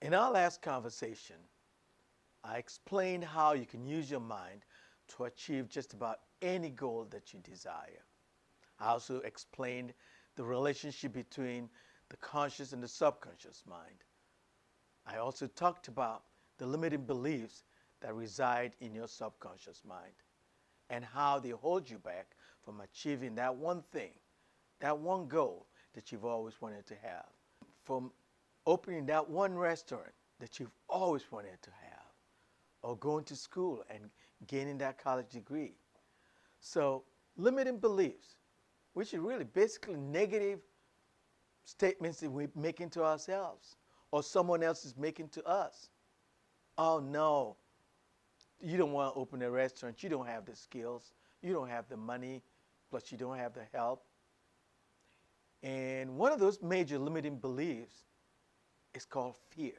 In our last conversation, I explained how you can use your mind to achieve just about any goal that you desire. I also explained the relationship between the conscious and the subconscious mind. I also talked about the limiting beliefs that reside in your subconscious mind and how they hold you back from achieving that one thing, that one goal that you've always wanted to have, from opening that one restaurant that you've always wanted to have, or going to school and gaining that college degree. So limiting beliefs, which are really basically negative statements that we make into ourselves or someone else is making to us. Oh no, you don't want to open a restaurant, you don't have the skills, you don't have the money, plus you don't have the help. And one of those major limiting beliefs is called fear.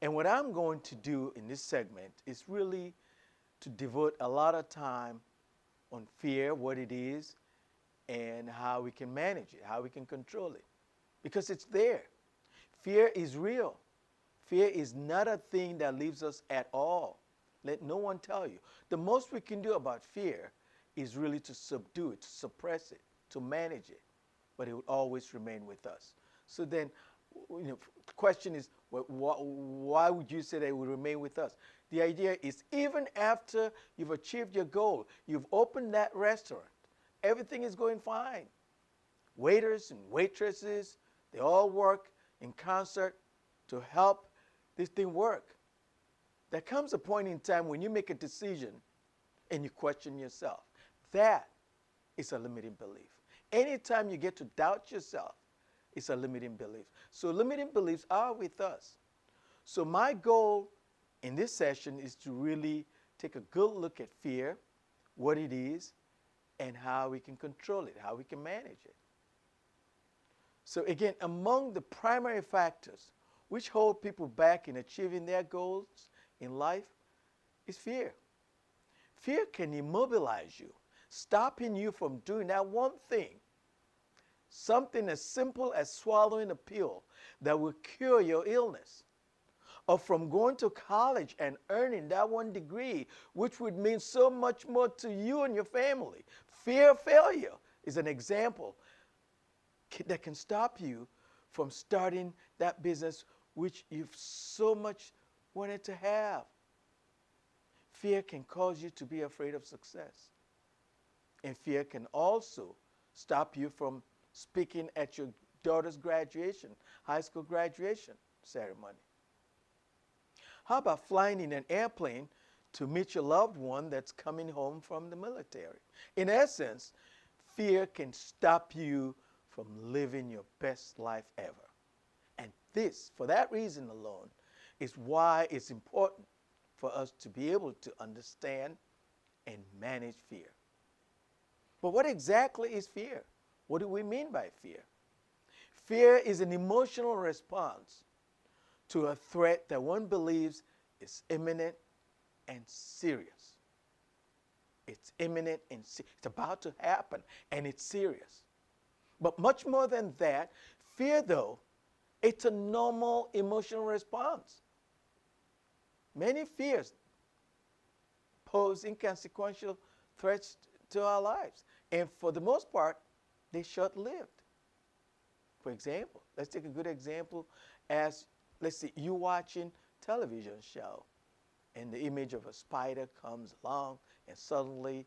And what I'm going to do in this segment is really to devote a lot of time on fear, what it is, and how we can manage it, how we can control it. Because it's there. Fear is real. Fear is not a thing that leaves us at all. Let no one tell you. The most we can do about fear is really to subdue it, to suppress it, to manage it. But it will always remain with us. So then, the question is, why would you say that it will remain with us? The idea is even after you've achieved your goal, you've opened that restaurant, everything is going fine. Waiters and waitresses, they all work in concert to help this thing work. There comes a point in time when you make a decision and you question yourself. That is a limiting belief. Anytime you get to doubt yourself, it's a limiting belief. So limiting beliefs are with us. So my goal in this session is to really take a good look at fear, what it is, and how we can control it, how we can manage it. So again, among the primary factors which hold people back in achieving their goals in life is fear. Fear can immobilize you, stopping you from doing that one thing. Something as simple as swallowing a pill that will cure your illness, or from going to college and earning that one degree, which would mean so much more to you and your family. Fear of failure is an example that can stop you from starting that business which you've so much wanted to have. Fear can cause you to be afraid of success. And fear can also stop you from speaking at your daughter's graduation, high school graduation ceremony. How about flying in an airplane to meet your loved one that's coming home from the military? In essence, fear can stop you from living your best life ever. And this, for that reason alone, is why it's important for us to be able to understand and manage fear. But what exactly is fear? What do we mean by fear? Fear is an emotional response to a threat that one believes is imminent and serious. It's imminent and it's about to happen, and it's serious. But much more than that, fear, though, it's a normal emotional response. Many fears pose inconsequential threats to our lives, and for the most part, they're short-lived. For example, let's take a good example as, let's see, you watching television show, and the image of a spider comes along, and suddenly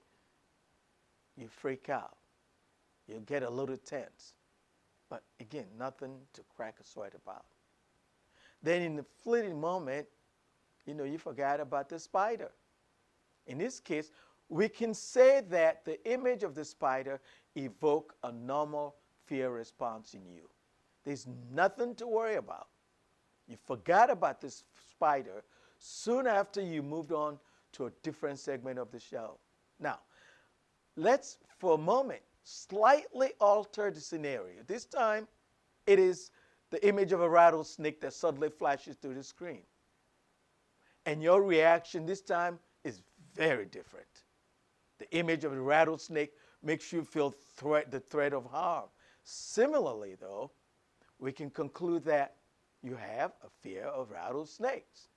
you freak out. You get a little tense. But again, nothing to crack a sweat about. Then in the fleeting moment, you forgot about the spider. In this case, we can say that the image of the spider evoked a normal fear response in you. There's nothing to worry about. You forgot about this spider soon after you moved on to a different segment of the show. Now, let's, for a moment, slightly alter the scenario. This time, it is the image of a rattlesnake that suddenly flashes through the screen. And your reaction this time is very different. The image of a rattlesnake makes you feel the threat of harm. Similarly, though, we can conclude that you have a fear of rattlesnakes.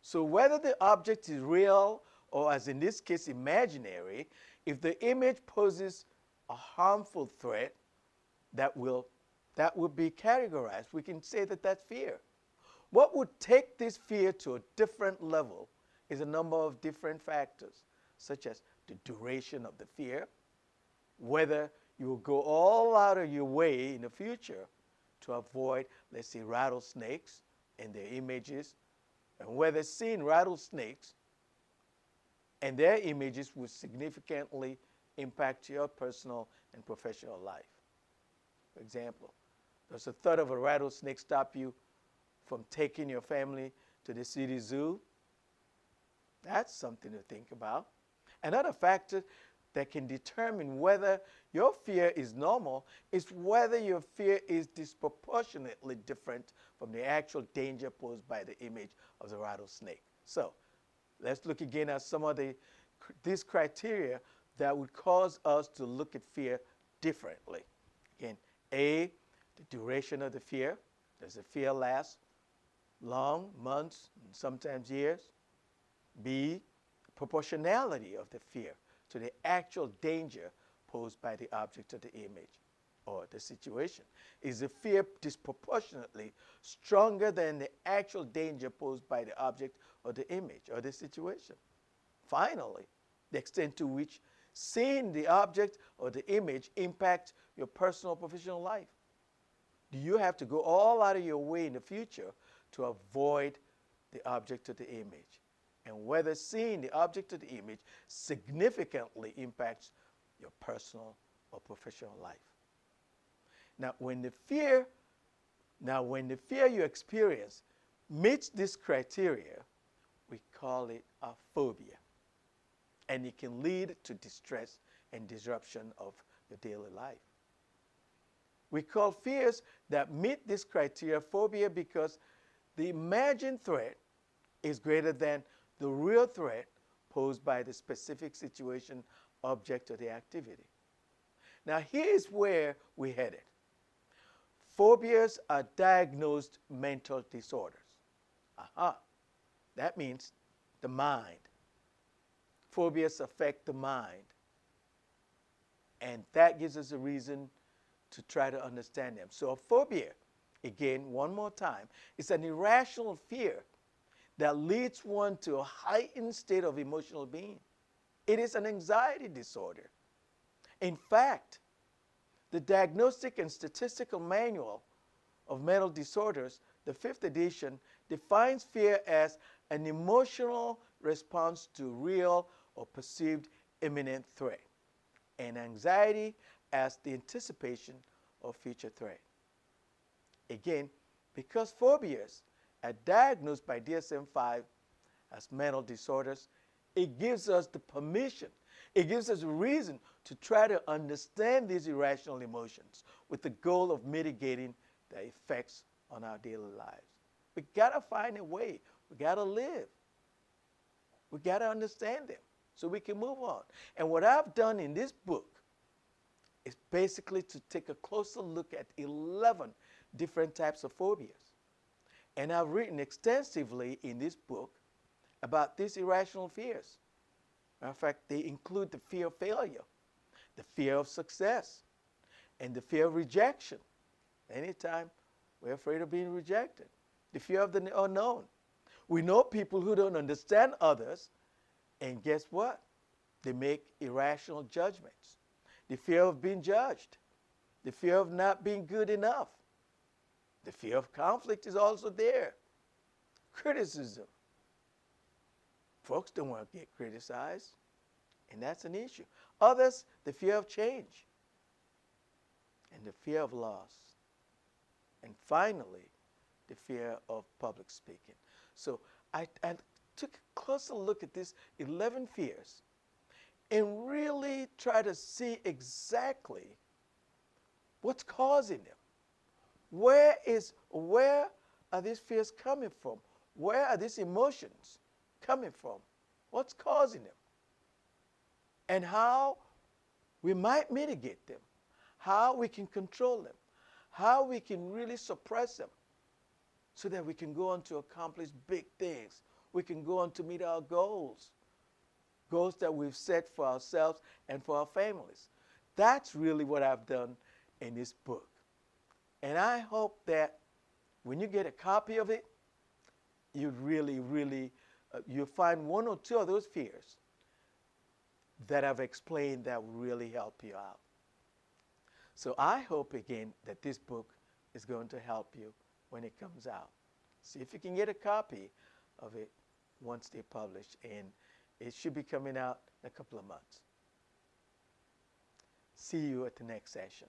So whether the object is real or, as in this case, imaginary, if the image poses a harmful threat, that will be categorized. We can say that that's fear. What would take this fear to a different level is a number of different factors, such as the duration of the fear, whether you will go all out of your way in the future to avoid, let's say, rattlesnakes and their images, and whether seeing rattlesnakes and their images will significantly impact your personal and professional life. For example, does the thought of a rattlesnake stop you from taking your family to the city zoo? That's something to think about. Another factor that can determine whether your fear is normal is whether your fear is disproportionately different from the actual danger posed by the image of the rattlesnake. So let's look again at some of these criteria that would cause us to look at fear differently. Again, A, the duration of the fear. Does the fear last long, months, and sometimes years? B, proportionality of the fear to the actual danger posed by the object of the image or the situation. Is the fear disproportionately stronger than the actual danger posed by the object or the image or the situation? Finally, the extent to which seeing the object or the image impacts your personal or professional life. Do you have to go all out of your way in the future to avoid the object of the image? And whether seeing the object of the image significantly impacts your personal or professional life. Now, when the fear you experience meets this criteria, we call it a phobia. And it can lead to distress and disruption of your daily life. We call fears that meet this criteria phobia because the imagined threat is greater than the real threat posed by the specific situation, object, or the activity. Now, here's where we're headed. Phobias are diagnosed mental disorders. That means the mind. Phobias affect the mind. And that gives us a reason to try to understand them. So a phobia, again, one more time, is an irrational fear that leads one to a heightened state of emotional being. It is an anxiety disorder. In fact, the Diagnostic and Statistical Manual of Mental Disorders, the 5th edition, defines fear as an emotional response to real or perceived imminent threat, and anxiety as the anticipation of future threat. Again, because phobias are diagnosed by DSM-5 as mental disorders, it gives us the permission, it gives us a reason to try to understand these irrational emotions with the goal of mitigating their effects on our daily lives. We gotta find a way. We gotta live. We gotta understand them so we can move on. And what I've done in this book is basically to take a closer look at 11 different types of phobias. And I've written extensively in this book about these irrational fears. Matter of fact, they include the fear of failure, the fear of success, and the fear of rejection. Anytime we're afraid of being rejected. The fear of the unknown. We know people who don't understand others, and guess what? They make irrational judgments. The fear of being judged. The fear of not being good enough. The fear of conflict is also there. Criticism. Folks don't want to get criticized, and that's an issue. Others, the fear of change and the fear of loss. And finally, the fear of public speaking. So I took a closer look at these 11 fears and really try to see exactly what's causing them. Where are these fears coming from? Where are these emotions coming from? What's causing them? And how we might mitigate them. How we can control them. How we can really suppress them. so that we can go on to accomplish big things. We can go on to meet our goals, goals that we've set for ourselves and for our families. That's really what I've done in this book. And I hope that when you get a copy of it, you really, you'll find one or two of those fears that I've explained that will really help you out. So I hope again that this book is going to help you when it comes out. See if you can get a copy of it once they publish, and it should be coming out in a couple of months. See you at the next session.